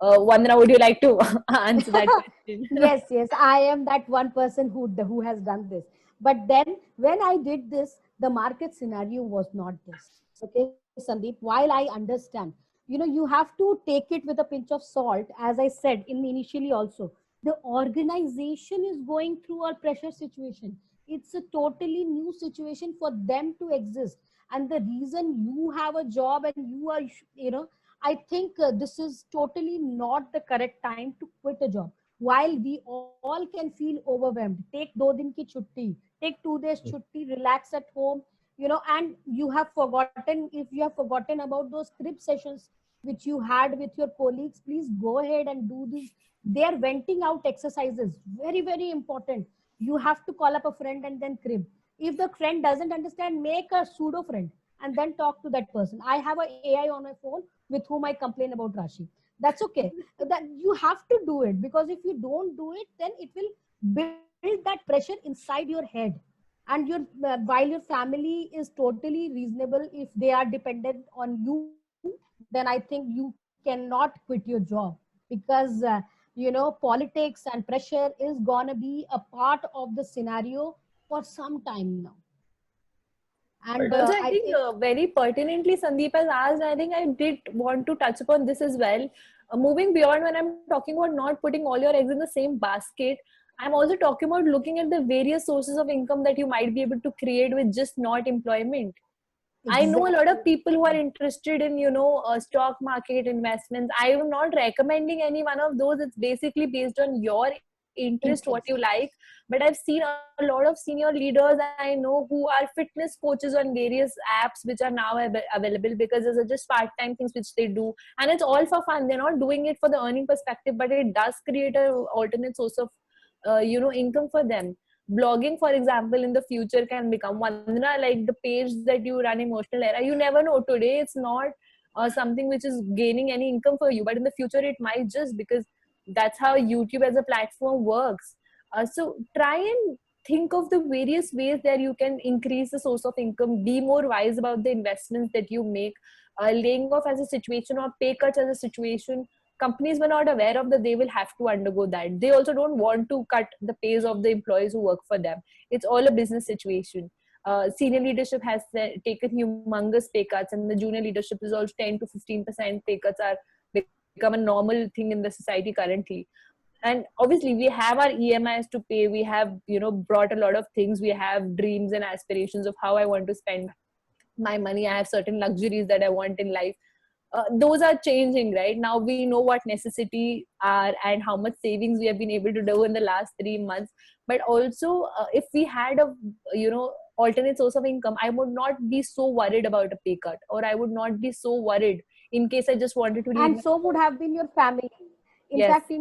Vandana, would you like to answer that question? Yes, yes, I am that one person who has done this. But then when I did this, the market scenario was not this. Okay, Sandeep, while I understand, you have to take it with a pinch of salt. As I said in initially also, the organization is going through a pressure situation. It's a totally new situation for them to exist, and the reason you have a job and you are, I think this is totally not the correct time to quit a job. While we all can feel overwhelmed, take 2 दिन की छुट्टी, take 2 days छुट्टी, relax at home, and you have forgotten, if you have forgotten about those script sessions which you had with your colleagues, please go ahead and do this. They are venting out exercises, very very important. You have to call up a friend and then crib. If the friend doesn't understand, make a pseudo friend and then talk to that person. I have a AI on my phone with whom I complain about Rashi. That's okay. That you have to do it, because if you don't do it, then it will build that pressure inside your head. And while your family is totally reasonable, if they are dependent on you, then I think you cannot quit your job, because politics and pressure is gonna be a part of the scenario for some time now. And Right. Also, I I think think very pertinently, Sandeep has asked, I think I did want to touch upon this as well. Moving beyond, when I'm talking about not putting all your eggs in the same basket, I'm also talking about looking at the various sources of income that you might be able to create with just not employment. I know a lot of exactly. people who are interested in, stock market investments. I am not recommending any one of those. It's basically based on your interest, what you Interest. like. But I've seen a lot of senior leaders I know who are fitness coaches on various apps which are now available, because those are just part-time things which they do. And it's all for fun. They're not doing it for the earning perspective, but it does create a alternate source of, income for them. Blogging, for example, in the future can become one, like the page that you run, Emotional Era. You never know. Today it's not something which is gaining any income for you, but in the future it might, just because that's how YouTube as a platform works. So try and think of the various ways that you can increase the source of income. Be more wise about the investments that you make. Laying off as a situation or pay cuts as a situation, companies were not aware of that they will have to undergo that. They also don't want to cut the pays of the employees who work for them. It's all a business situation. Senior leadership has taken humongous pay cuts, and the junior leadership is also 10 to 15% pay cuts are become a normal thing in the society currently. And obviously we have our EMIs to pay. We have, brought a lot of things. We have dreams and aspirations of how I want to spend my money. I have certain luxuries that I want in life. Those are changing right now. We know what necessity are and how much savings we have been able to do in the last 3 months. But also, if we had a, alternate source of income, I would not be so worried about a pay cut, or I would not be so worried in case I just wanted to leave And my so would job. have been your family. In Yes. fact,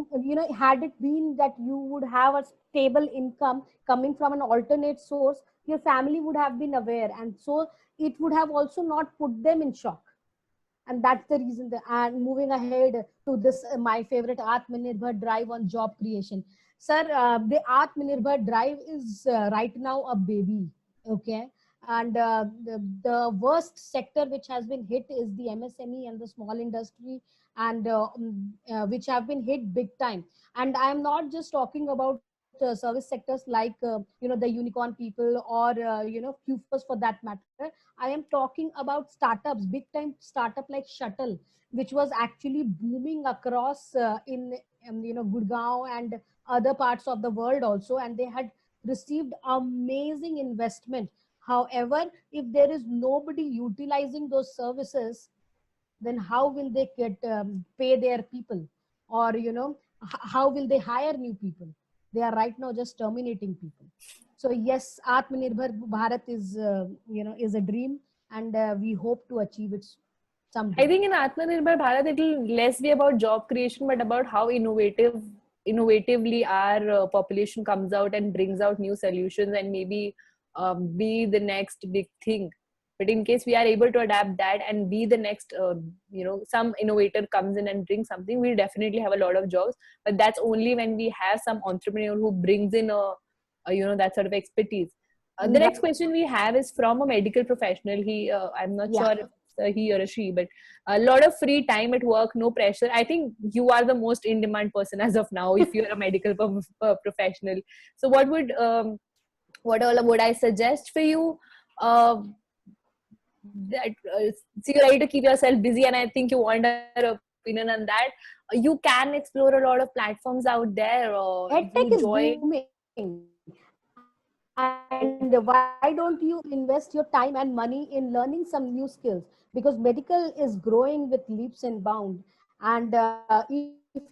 had it been that you would have a stable income coming from an alternate source, your family would have been aware, and so it would have also not put them in shock. And that's the reason that, and moving ahead to this, my favorite Atmanirbhar drive on job creation. Sir, the Atmanirbhar drive is right now a baby. Okay. And the worst sector which has been hit is the MSME and the small industry, and which have been hit big time. And I am not just talking about service sectors like the unicorn people, or QFers for that matter. I am talking about startups, big time startup like Shuttle, which was actually booming across in Gurgaon and other parts of the world also, and they had received amazing investment. However, if there is nobody utilizing those services, then how will they get pay their people, or how will they hire new people? They are right now just terminating people. So yes, Atmanirbhar Bharat is is a dream, and we hope to achieve it I someday. think in Atmanirbhar Bharat, it will less be about job creation, but about how innovatively our population comes out and brings out new solutions, and maybe be the next big thing. But in case we are able to adapt that and be the next, some innovator comes in and brings something, we'll definitely have a lot of jobs. But that's only when we have some entrepreneur who brings in that sort of expertise. The next question we have is from a medical professional. I'm not sure if he or a she, but a lot of free time at work, no pressure. I think you are the most in demand person as of now if you're a medical professional. So what all would I suggest for you? That so you're ready to keep yourself busy, and I think you want our opinion on that. You can explore a lot of platforms out there. EdTech is booming. And why don't you invest your time and money in learning some new skills? Because medical is growing with leaps and bounds. And if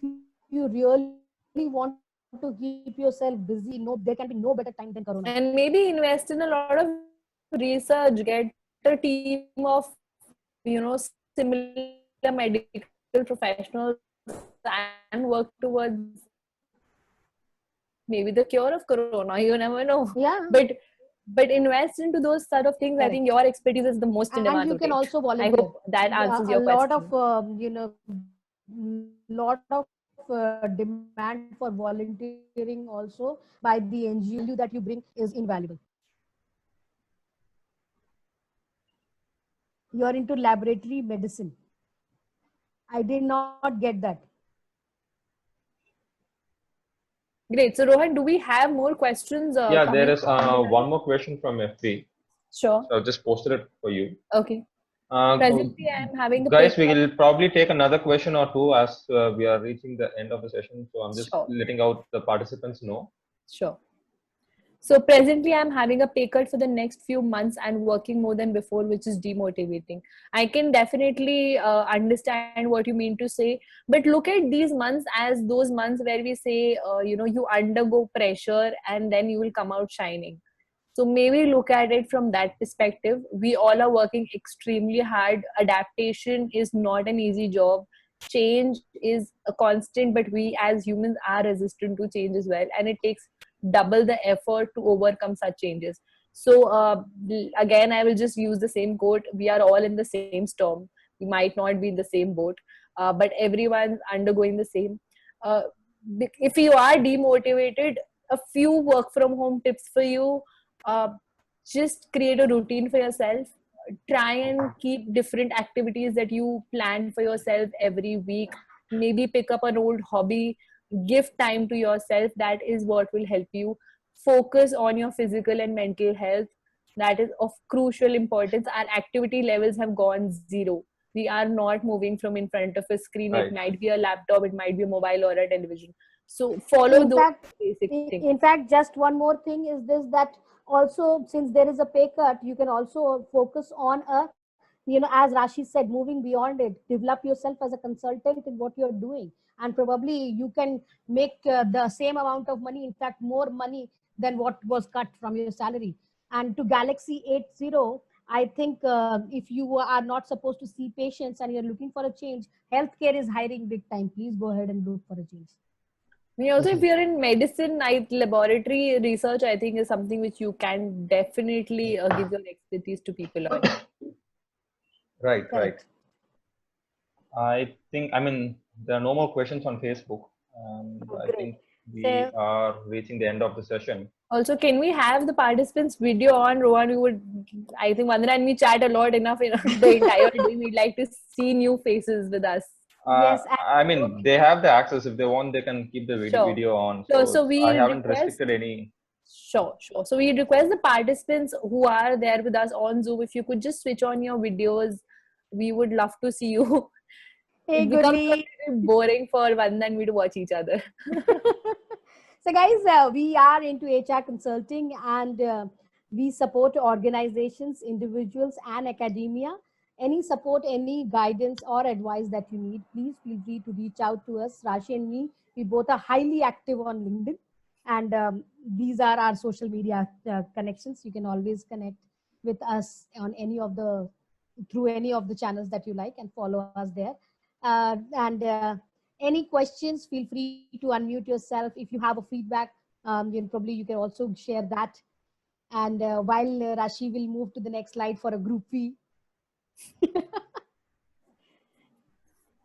you really want to keep yourself busy, there can be no better time than Corona time. And maybe invest in a lot of research, get a team of similar medical professionals and work towards maybe the cure of Corona. You never know. Yeah. But invest into those sort of things. Correct. I think your expertise is the most in demand. And you can also volunteer. I hope that answers your question. Lot of demand for volunteering also by the NGO that you bring is invaluable. You're into laboratory medicine. I did not get that. Great. So Rohan, do we have more questions? Yeah, there is one more question from FB. Sure. So I've just posted it for you. Okay. Presently, I'm having a guys, we will probably take another question or two as we are reaching the end of the session. So I'm just letting out the participants know. Sure. So presently, I'm having a pay cut for the next few months and working more than before, which is demotivating. I can definitely understand what you mean to say, but look at these months as those months where we say, you undergo pressure and then you will come out shining. So maybe look at it from that perspective. We all are working extremely hard. Adaptation is not an easy job. Change is a constant, but we as humans are resistant to change as well. And it takes double the effort to overcome such changes. So again, I will just use the same quote. We are all in the same storm. We might not be in the same boat, but everyone's undergoing the same. If you are demotivated, a few work from home tips for you. Just create a routine for yourself. Try and keep different activities that you plan for yourself every week. Maybe pick up an old hobby. Give time to yourself. That is what will help you. Focus on your physical and mental health. That is of crucial importance. Our activity levels have gone zero. We are not moving from in front of a screen. Right. It might be a laptop, it might be a mobile or a television. So follow those basic things. In fact, just one more thing is this, that also, since there is a pay cut, you can also focus on as Rashi said, moving beyond it. Develop yourself as a consultant in what you're doing, and probably you can make the same amount of money, in fact more money than what was cut from your salary. And to Galaxy 80, I think if you are not supposed to see patients and you're looking for a change, healthcare is hiring big time. Please go ahead and look for a change. Also, if you're in medicine, laboratory research, I think, is something which you can definitely give your expertise to people on. Right. I think, there are no more questions on Facebook. I think we are reaching the end of the session. Also, can we have the participants' video on, Rohan? I think Vandana and me chat a lot enough the entire day. We'd like to see new faces with us. Yes, they have the access. If they want, they can keep the video on. So I haven't restricted any. Sure. So we request the participants who are there with us on Zoom, if you could just switch on your videos, we would love to see you. Hey, it becomes boring for Vandana and me to watch each other. So guys, we are into HR consulting, and we support organizations, individuals and academia. Any support, any guidance or advice that you need, please feel free to reach out to us. Rashi and me, we both are highly active on LinkedIn, and these are our social media connections. You can always connect with us on through any of the channels that you like, and follow us there. Any questions, feel free to unmute yourself. If you have a feedback, probably you can also share that. And while Rashi will move to the next slide for a group fee.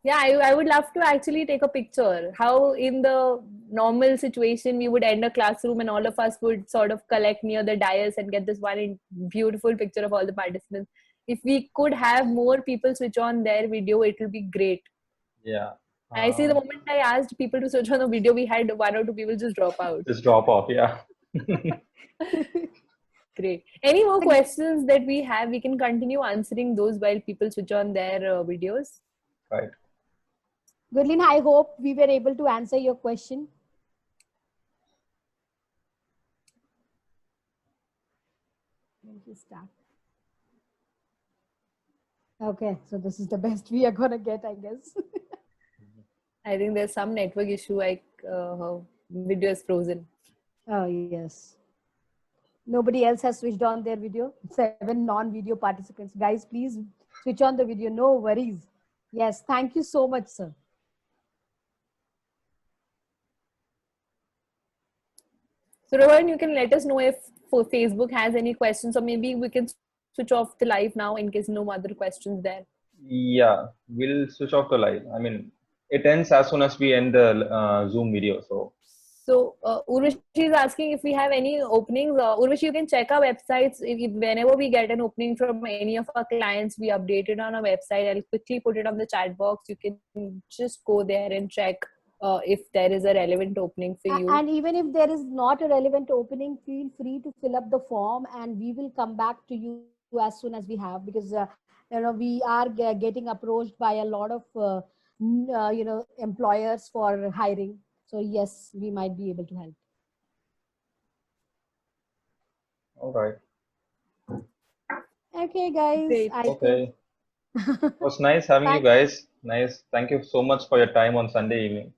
Yeah, I would love to actually take a picture. How in the normal situation we would end a classroom and all of us would sort of collect near the dais and get this one beautiful picture of all the participants. If we could have more people switch on their video, it will be great. Yeah. I see the moment I asked people to switch on the video, we had one or two people just drop out. Just drop off. Yeah. Great. Any more questions that we have? We can continue answering those while people switch on their videos. Right. Gurleen, I hope we were able to answer your question. Thank you, start. Okay, so this is the best we are gonna get, I guess. I think there's some network issue, like video is frozen. Oh, yes. Nobody else has switched on their video. 7 non-video participants. Guys, please switch on the video. No worries. Yes, thank you so much, sir. So Rohan, you can let us know if Facebook has any questions, or maybe we can switch off the live now in case no other questions there. Yeah, we'll switch off the live. I mean, it ends as soon as we end the Zoom video. So Urvashi is asking if we have any openings. Urvashi, you can check our websites. Whenever we get an opening from any of our clients, we update it on our website. I'll quickly put it on the chat box. You can just go there and check if there is a relevant opening for you. And even if there is not a relevant opening, feel free to fill up the form and we will come back to you as soon as we have, because we are getting approached by a lot of employers for hiring. So yes, we might be able to help. All right. Okay, guys. Great. Okay. It was nice having you guys. Nice. Thank you so much for your time on Sunday evening.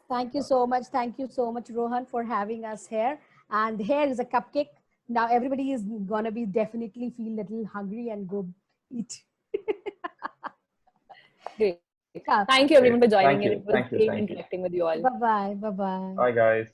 Thank you so much. Thank you so much, Rohan, for having us here. And here is a cupcake. Now everybody is gonna be definitely feel a little hungry and go eat. Great. Thank you everyone for joining Thank you. in. It was great interacting with you all. Bye-bye. Bye-bye. Bye guys.